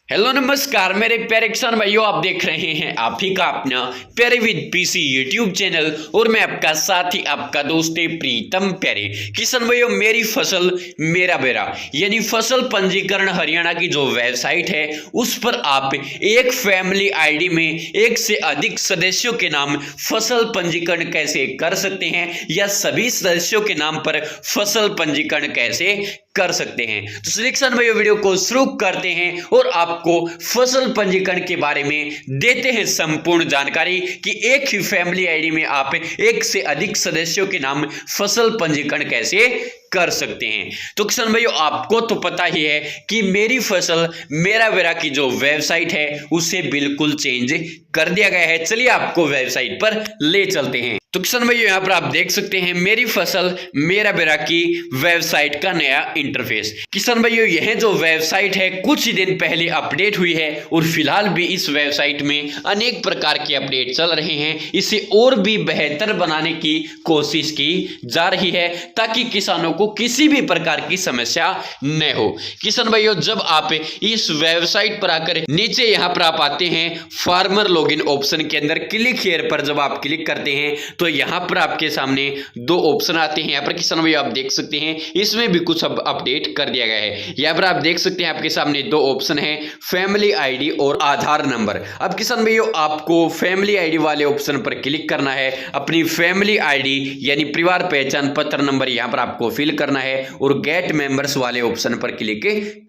Hello नमस्कार मेरे प्यारे किसान भाइयों, आप देख रहे हैं आप ही का अपना प्यारे विद पीसी यूट्यूब चैनल और मैं आपका साथी आपका दोस्त प्रीतम प्यारे। किसान भाइयों, मेरी फसल मेरा बेरा यानी फसल पंजीकरण हरियाणा की जो वेबसाइट है उस पर आप एक फैमिली आईडी में एक से अधिक सदस्यों के नाम फसल पंजीकरण कैसे कर सकते हैं या सभी सदस्यों के नाम पर फसल पंजीकरण कैसे कर सकते हैं। तो सिलेक्शन भाइयों, वीडियो को शुरू करते हैं और आपको फसल पंजीकरण के बारे में देते हैं संपूर्ण जानकारी कि एक ही फैमिली आईडी में आप एक से अधिक सदस्यों के नाम फसल पंजीकरण कैसे कर सकते हैं। तो किसान भाइयों, आपको तो पता ही है कि मेरी फसल मेरा बेरा की जो वेबसाइट है उसे बिल्कुल चेंज कर दिया गया है। चलिए आपको वेबसाइट पर ले चलते हैं। तो किसान भाइयों, यहाँ पर आप देख सकते हैं मेरी फसल मेरा बेरा की वेबसाइट का नया इंटरफेस। किसान भाइयों, यह जो वेबसाइट है कुछ ही दिन पहले अपडेट हुई है और फिलहाल भी इस वेबसाइट में अनेक प्रकार के अपडेट चल रहे हैं। इसे और भी बेहतर बनाने की कोशिश की जा रही है ताकि किसानों को किसी भी प्रकार की समस्या न हो। किसान भाइयों, जब आप इस वेबसाइट पर आकर नीचे यहाँ पर आप आते हैं फार्मर लॉगिन ऑप्शन के अंदर क्लिक हियर पर जब आप क्लिक करते हैं तो यहाँ पर आपके सामने दो ऑप्शन आते हैं। यहाँ पर किसान भाई आप देख सकते हैं इसमें भी कुछ अपडेट कर दिया गया है। यहाँ पर आप देख सकते हैं आपके सामने दो ऑप्शन है, फैमिली आईडी और आधार नंबर। अब किसान भाइयों, आपको फैमिली आईडी वाले ऑप्शन पर क्लिक करना है। अपनी फैमिली आईडी यानी परिवार पहचान पत्र नंबर यहाँ पर आपको फिल करना है और गेट मेंबर्स वाले ऑप्शन पर क्लिक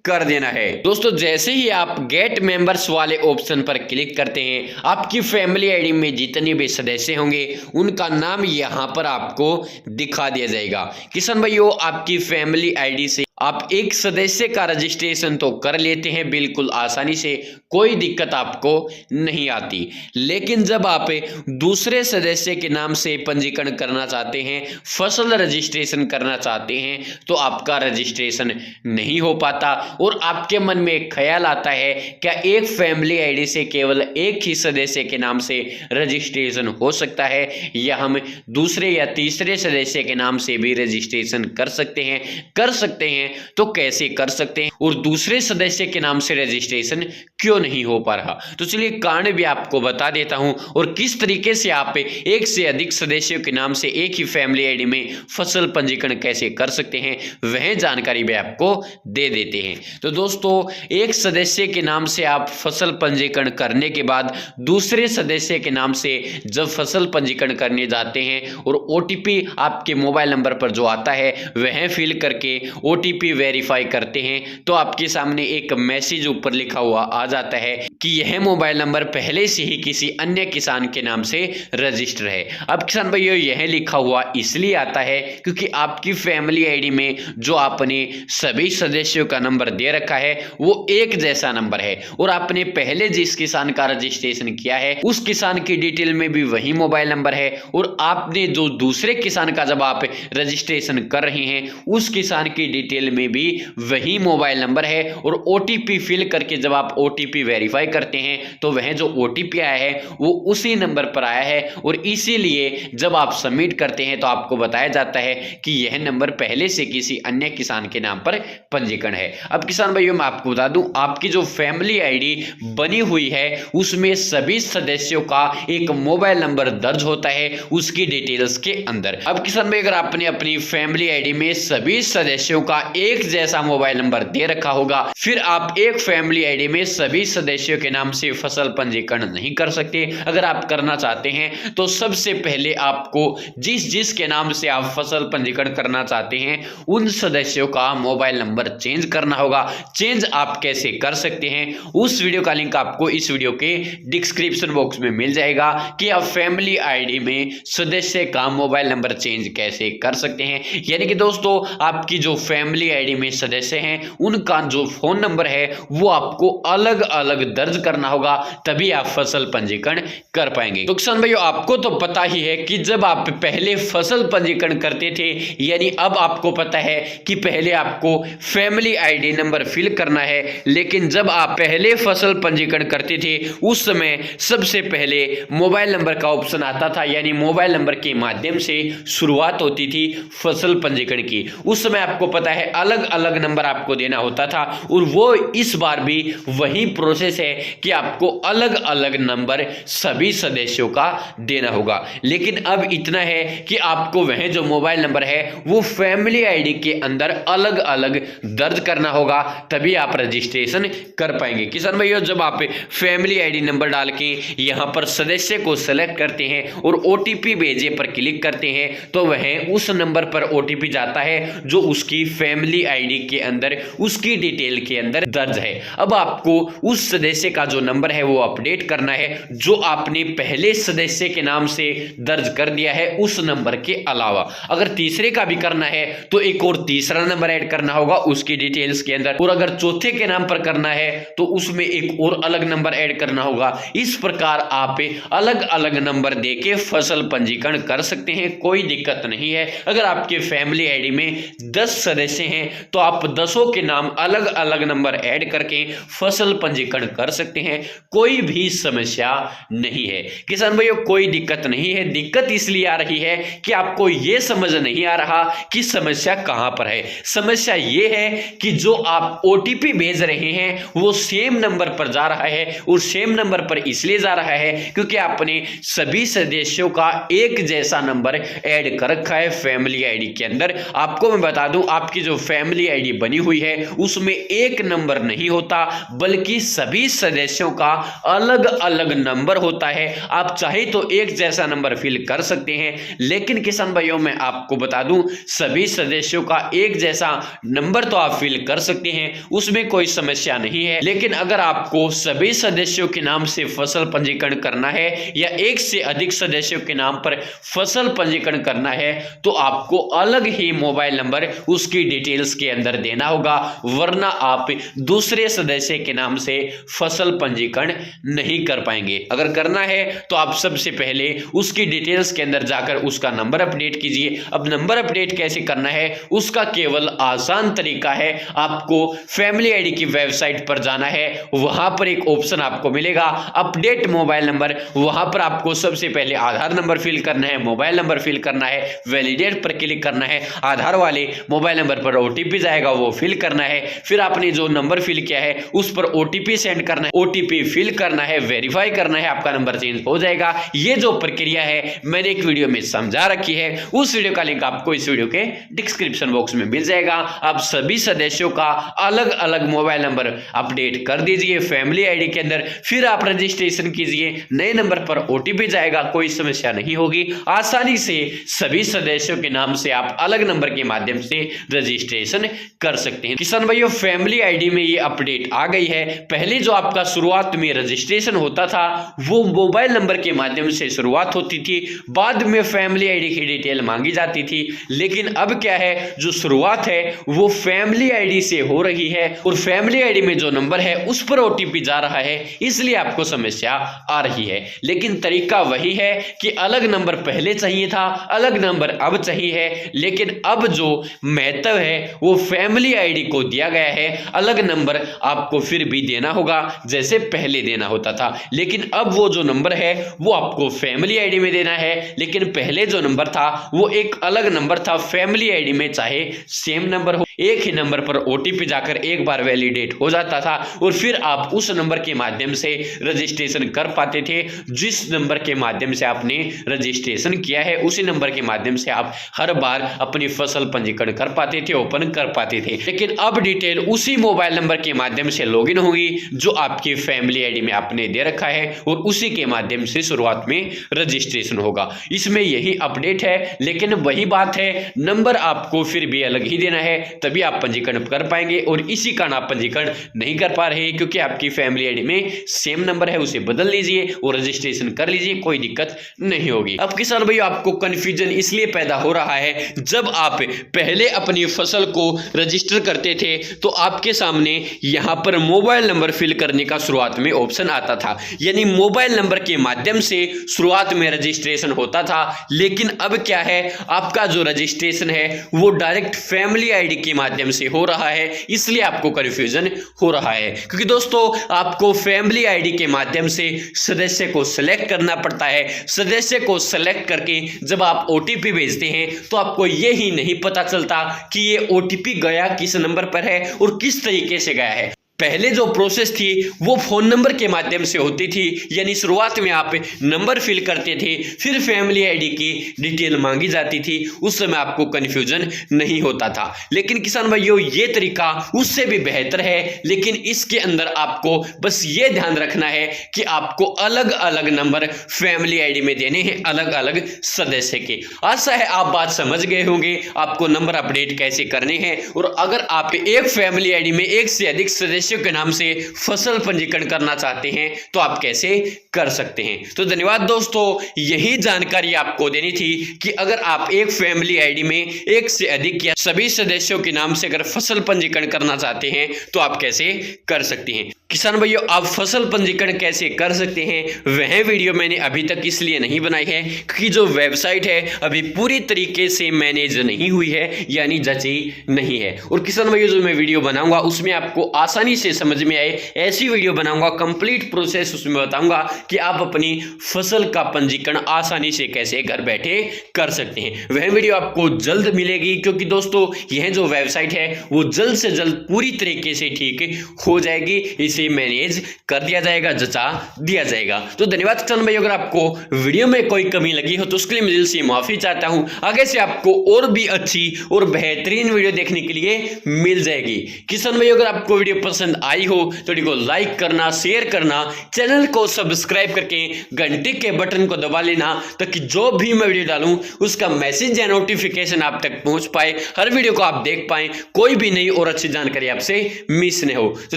कर देना है। दोस्तों, जैसे ही आप गेट मेंबर्स वाले ऑप्शन पर क्लिक करते हैं आपकी फैमिली आईडी में जितने भी सदस्य होंगे उनका नाम यहां पर आपको दिखा दिया जाएगा। किसान भाइयों, आपकी फैमिली आईडी से आप एक सदस्य का रजिस्ट्रेशन तो कर लेते हैं बिल्कुल आसानी से, कोई दिक्कत आपको नहीं आती। लेकिन जब आप दूसरे सदस्य के नाम से पंजीकरण करना चाहते हैं, फसल रजिस्ट्रेशन करना चाहते हैं, तो आपका रजिस्ट्रेशन नहीं हो पाता और आपके मन में एक ख्याल आता है क्या एक फैमिली आईडी से केवल एक ही सदस्य के नाम से रजिस्ट्रेशन हो सकता है या हम दूसरे या तीसरे सदस्य के नाम से भी रजिस्ट्रेशन कर सकते हैं। तो कैसे कर सकते हैं और दूसरे सदस्य के नाम से रजिस्ट्रेशन क्यों नहीं हो पा रहा, तो चलिए कारण भी आपको बता देता हूं और किस तरीके से आप एक से अधिक सदस्यों के नाम से एक ही फैमिली आईडी में फसल पंजीकरण कैसे कर सकते हैं वह जानकारी भी आपको दे देते हैं। तो दोस्तों, एक सदस्य के नाम से आप फसल पंजीकरण करने के बाद दूसरे सदस्य के नाम से जब फसल पंजीकरण करने जाते हैं और ओटीपी आपके मोबाइल नंबर पर जो आता है वह फिल करके ओटीपी वेरीफाई करते हैं तो आपके सामने एक मैसेज ऊपर लिखा हुआ आ जाता है कि यह मोबाइल नंबर पहले से ही किसी अन्य किसान के नाम से रजिस्टर है। अब किसान भाइयों, यह लिखा हुआ इसलिए आता है क्योंकि आपकी फैमिली आईडी में जो आपने सभी सदस्यों का नंबर दे रखा है वो एक जैसा नंबर है और आपने पहले जिस किसान का रजिस्ट्रेशन किया है उस किसान की डिटेल में भी वही मोबाइल नंबर है और आपने जो दूसरे किसान का जब आप रजिस्ट्रेशन कर रहे हैं उस किसान की डिटेल में भी वही मोबाइल नंबर है और ओटीपी फिल करके जब आप ओटीपी वेरीफाई करते हैं तो वह जो ओटीपी आया है वो उसी नंबर पर आया है और इसीलिए जब आप सबमिट करते हैं तो आपको बताया जाता है कि यह नंबर पहले से किसी अन्य किसान के नाम पर पंजीकरण है। अब किसान भाइयों, मैं आपको बता दूं आपकी जो फैमिली आईडी बनी हुई है उसमें सभी सदस्यों का एक मोबाइल नंबर दर्ज होता है उसकी डिटेल्स के अंदर। अब किसान भाई, अगर आपने अपनी फैमिली आईडी में सभी सदस्यों का एक जैसा मोबाइल नंबर दे रखा होगा फिर आप एक फैमिली आईडी में सभी सदस्यों के नाम से फसल पंजीकरण नहीं कर सकते। अगर आप करना चाहते हैं तो सबसे पहले आपको जिस के नाम से आप फसल पंजीकरण करना चाहते हैं उन सदस्यों का मोबाइल नंबर चेंज करना होगा। चेंज आप कैसे कर सकते हैं उस वीडियो का लिंक आपको इस वीडियो के डिस्क्रिप्शन बॉक्स में मिल जाएगा कि आप फैमिली आईडी में सदस्य का मोबाइल नंबर चेंज कैसे कर सकते हैं। यानी कि दोस्तों, आपकी जो फैमिली आईडी में सदस्य हैं उनका जो फोन नंबर है वो आपको अलग अलग दर्ज दर्ज करना होगा, तभी आप फसल पंजीकरण कर पाएंगे। तो किसान भाइयों, आपको तो पता ही है कि जब आप पहले फसल पंजीकरण करते थे, यानी अब आपको पता है कि पहले आपको फैमिली आईडी नंबर फिल करना है, लेकिन जब आप पहले फसल पंजीकरण करते थे उस समय सबसे पहले मोबाइल नंबर का ऑप्शन आता था, यानी मोबाइल नंबर के माध्यम से शुरुआत होती थी फसल पंजीकरण की। उस समय आपको पता है अलग अलग नंबर आपको देना होता था, और वो इस बार भी वही प्रोसेस है कि आपको अलग अलग नंबर सभी सदस्यों का देना होगा। लेकिन अब इतना है कि आपको वह जो मोबाइल नंबर है वो फैमिली आईडी के अंदर अलग अलग दर्ज करना होगा, तभी आप रजिस्ट्रेशन कर पाएंगे। किसान भाइयों, जब आप फैमिली आईडी नंबर डाल के यहां पर सदस्य को सेलेक्ट करते हैं और ओटीपी भेजे पर क्लिक करते हैं, तो वह उस नंबर पर ओटीपी जाता है जो उसकी फैमिली आईडी के अंदर उसकी डिटेल के अंदर दर्ज है। अब आपको उस सदस्य का जो नंबर है वो अपडेट करना है, जो आपने पहले सदस्य के नाम से दर्ज कर दिया है उस नंबर के अलावा। अगर तीसरे का भी करना है तो एक और तीसरा नंबर ऐड करना होगा उसकी डिटेल्स के अंदर, और अगर चौथे के नाम पर करना है तो उसमें एक और अलग नंबर ऐड करना होगा। इस प्रकार आप अलग अलग नंबर देके फसल पंजीकरण कर सकते हैं, कोई दिक्कत नहीं है। अगर आपके फैमिली आईडी में 10 सदस्य हैं तो आप 10 के नाम अलग अलग नंबर ऐड करके फसल पंजीकरण कर सकते हैं, कोई भी समस्या नहीं है। किसान भाइयों, कोई दिक्कत नहीं है। दिक्कत इसलिए आ रही है कि आपको यह समझ नहीं आ रहा कि समस्या कहां पर है। समस्या यह है कि जो आप ओटीपी भेज रहे हैं वो सेम नंबर पर जा रहा है, और सेम नंबर पर इसलिए जा रहा है क्योंकि आपने सभी सदस्यों का एक जैसा नंबर ऐड कर रखा है फैमिली आईडी के अंदर। आपको मैं बता दूं, आपकी जो फैमिली आईडी बनी हुई है उसमें एक नंबर नहीं होता, बल्कि सभी सदस्यों का अलग अलग नंबर होता है। आप चाहे तो एक जैसा नंबर फिल कर सकते हैं, लेकिन किसान भाइयों मैं आपको बता दूं, सभी सदस्यों का एक जैसा नंबर तो आप फिल कर सकते हैं, उसमें कोई समस्या नहीं है। लेकिन अगर आपको सभी सदस्यों के नाम से फसल पंजीकरण करना है या एक से अधिक सदस्यों के नाम पर फसल पंजीकरण करना है, तो आपको अलग ही मोबाइल नंबर उसकी डिटेल्स के अंदर देना होगा, वरना आप दूसरे सदस्य के नाम से फसल पंजीकरण नहीं कर पाएंगे। अगर करना है तो आप सबसे पहले उसकी डिटेल्स के अंदर जाकर उसका नंबर अपडेट कीजिए। अब नंबर अपडेट कैसे करना है उसका केवल आसान तरीका है, आपको फैमिली आईडी की वेबसाइट पर जाना है, वहां पर एक ऑप्शन आपको मिलेगा अपडेट मोबाइल नंबर। वहां पर आपको सबसे पहले आधार नंबर फिल करना है, मोबाइल नंबर फिल करना है, वैलिडेट पर क्लिक करना है, आधार वाले मोबाइल नंबर पर ओटीपी जाएगा वो फिल करना है, फिर आपने जो नंबर फिल किया है उस पर ओटीपी सेंड करना है, ओटीपी फिल करना है, वेरीफाई करना है, आपका नंबर चेंज हो जाएगा। ये जो प्रक्रिया है मैंने एक वीडियो में समझा रखी है, उस वीडियो का लिंक आपको इस वीडियो के डिस्क्रिप्शन बॉक्स में मिल जाएगा। आप सभी सदस्यों का अलग अलग मोबाइल नंबर अपडेट कर दीजिए फैमिली आईडी के अंदर, फिर आप रजिस्ट्रेशन कीजिए, नए नंबर पर ओटीपी जाएगा, कोई समस्या नहीं होगी। आसानी से सभी सदस्यों के नाम से आप अलग नंबर के माध्यम से रजिस्ट्रेशन कर सकते हैं। किसान भाइयों, फैमिली आईडी में ये अपडेट आ गई है। पहले जो आपका शुरुआत में रजिस्ट्रेशन होता था वो मोबाइल नंबर के माध्यम से शुरुआत होती थी, बाद में फैमिली आईडी की डिटेल मांगी जाती थी, लेकिन अब क्या है, जो शुरुआत है वो फैमिली आईडी से हो रही है, और फैमिली आईडी में जो नंबर है उस पर ओटीपी जा रहा है, इसलिए आपको समस्या आ रही है। लेकिन तरीका वही है कि अलग नंबर पहले चाहिए था, अलग नंबर अब चाहिए है, लेकिन अब जो महत्व है वो फैमिली आईडी को दिया गया है। अलग नंबर आपको फिर भी देना होगा जैसे पहले देना होता था, लेकिन अब वो जो नंबर है वो आपको फैमिली आईडी में देना है, लेकिन पहले जो नंबर था वो एक अलग नंबर था। फैमिली आईडी में चाहे सेम नंबर हो, एक ही नंबर पर ओटीपी जाकर एक बार वैलिडेट हो जाता था, और फिर आप उस नंबर के माध्यम से रजिस्ट्रेशन कर पाते थे। जिस नंबर के माध्यम से आपने रजिस्ट्रेशन किया है उसी नंबर के माध्यम से आप हर बार अपनी फसल पंजीकरण कर पाते थे, ओपन कर पाते थे। लेकिन अब डिटेल उसी मोबाइल नंबर के माध्यम से लॉगिन होगी जो आपकी फैमिली आईडी में आपने दे रखा है, और उसी के माध्यम से शुरुआत में रजिस्ट्रेशन होगा। इसमें यही अपडेट है, लेकिन वही बात है, नंबर आपको फिर भी अलग ही देना है, तभी आप पंजीकरण कर पाएंगे। और इसी कारण आप पंजीकरण नहीं कर पा रहे क्योंकि आपकी फैमिली आईडी में सेम नंबर है, उसे बदल लीजिए और रजिस्ट्रेशन कर लीजिए, कोई दिक्कत नहीं होगी। अब किसान भाई, आपको कंफ्यूजन इसलिए पैदा हो रहा है, जब आप पहले अपनी फसल को रजिस्टर करते थे तो आपके सामने यहां पर मोबाइल नंबर फिल करने करने का शुरुआत में ऑप्शन आता था, यानी मोबाइल नंबर के माध्यम से शुरुआत में रजिस्ट्रेशन होता था। लेकिन अब क्या है, आपका जो रजिस्ट्रेशन है वो डायरेक्ट फैमिली आईडी के माध्यम से हो रहा है, इसलिए आपको कंफ्यूजन हो रहा है। क्योंकि दोस्तों आपको फैमिली आईडी के माध्यम से सदस्य को सिलेक्ट करना पड़ता है। सदस्य को सिलेक्ट करके जब आप ओटीपी भेजते हैं तो आपको ये ही नहीं पता चलता कि ये ओटीपी गया किस नंबर पर है और किस तरीके से गया है। पहले जो प्रोसेस थी वो फोन नंबर के माध्यम से होती थी, यानी शुरुआत में आप नंबर फिल करते थे, फिर फैमिली आईडी की डिटेल मांगी जाती थी। उस समय आपको कन्फ्यूजन नहीं होता था। लेकिन किसान भाइयों ये तरीका उससे भी बेहतर है, लेकिन इसके अंदर आपको बस ये ध्यान रखना है कि आपको अलग अलग नंबर फैमिली आईडी में देने हैं, अलग अलग सदस्य के। आशा है आप बात समझ गए होंगे आपको नंबर अपडेट कैसे करने हैं। और अगर आप एक फैमिली आईडी में एक से अधिक सदस्य के नाम से फसल पंजीकरण करना चाहते हैं तो आप कैसे कर सकते हैं। तो धन्यवाद दोस्तों, यही जानकारी आपको देनी थी कि अगर आप एक फैमिली आईडी में एक से अधिक या सभी सदस्यों के नाम से अगर फसल पंजीकरण करना चाहते हैं तो आप कैसे कर सकते हैं। किसान भाइयों आप फसल पंजीकरण कैसे कर सकते हैं वह वीडियो मैंने अभी तक इसलिए नहीं बनाई है क्योंकि जो वेबसाइट है अभी पूरी तरीके से मैनेज नहीं हुई है, यानी जची नहीं है। और किसान भाइयों जो मैं वीडियो बनाऊंगा उसमें आपको आसानी से समझ में आए ऐसी वीडियो बनाऊंगा, कंप्लीट प्रोसेस उसमें बताऊंगा कि आप अपनी फसल का पंजीकरण आसानी से कैसे घर बैठे कर सकते हैं। वह वीडियो आपको जल्द मिलेगी क्योंकि दोस्तों यह जो वेबसाइट है वो जल्द से जल्द पूरी तरीके से ठीक हो जाएगी, इसे मैनेज कर दिया जाएगा, जचा दिया जाएगा। तो धन्यवाद किसान भाई, अगर आपको वीडियो में कोई कमी लगी हो तो उसके लिए मैं दिल से माफी चाहता हूं। आगे से आपको और भी अच्छी और बेहतरीन वीडियो देखने के लिए मिल जाएगी। किसान भाई अगर आपको वीडियो पसंद आई हो तो वीडियो को लाइक करना, शेयर करना, चैनल को सब्सक्राइब करके घंटे के बटन को दबा लेना ताकि जो भी मैं वीडियो डालूं उसका मैसेज या नोटिफिकेशन आप तक पहुंच पाए, हर वीडियो को आप देख पाए, कोई भी नई और अच्छी जानकारी आपसे मिस न हो। तो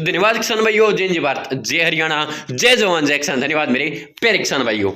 धन्यवाद किसान भाइयों, जय हिंद, जय भारत, जय हरियाणा, जय जवान, जय किसान। धन्यवाद मेरे प्यारे किसान भाइयों।